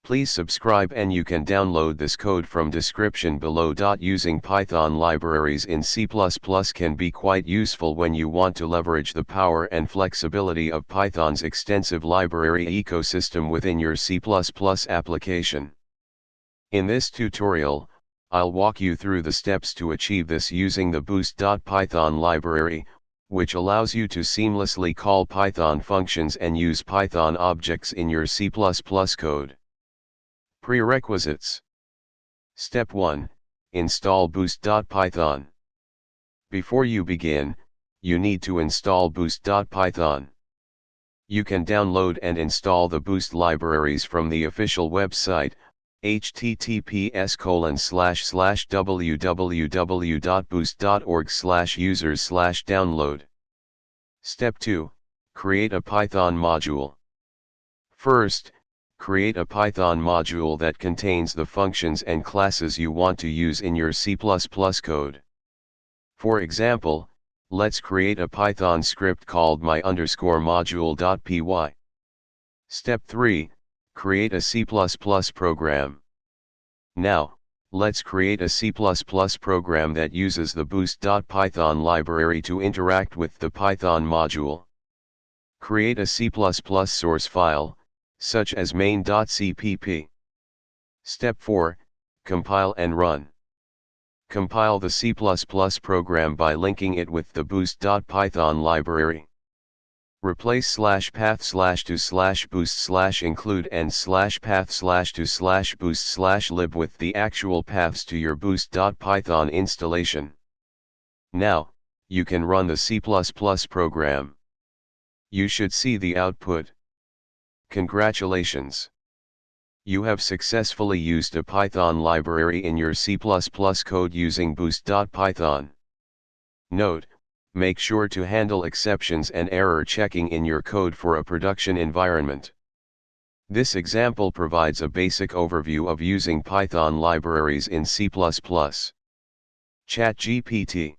Please subscribe, and you can download this code from description below. Using Python libraries in C++ can be quite useful when you want to leverage the power and flexibility of Python's extensive library ecosystem within your C++ application. In this tutorial, I'll walk you through the steps to achieve this using the boost.python library, which allows you to seamlessly call Python functions and use Python objects in your C++ code. Prerequisites. Step 1. Install boost.python. Before you begin, you need to install boost.python. You can download and install the Boost libraries from the official website, https://www.boost.org/users/download. Step 2. Create a Python module. First, create a Python module that contains the functions and classes you want to use in your C++ code. For example, let's create a Python script called my_module.py. Step 3. Create a C++ program. Now, let's create a C++ program that uses the boost.python library to interact with the Python module. Create a C++ source file, such as main.cpp. Step 4. Compile and run. Compile the C++ program by linking it with the boost.python library. Replace /path/to/boost/include and /path/to/boost/lib with the actual paths to your boost.python installation. Now, you can run the C++ program. You should see the output. Congratulations! You have successfully used a Python library in your C++ code using boost.python. Note: make sure to handle exceptions and error checking in your code for a production environment. This example provides a basic overview of using Python libraries in C++. ChatGPT.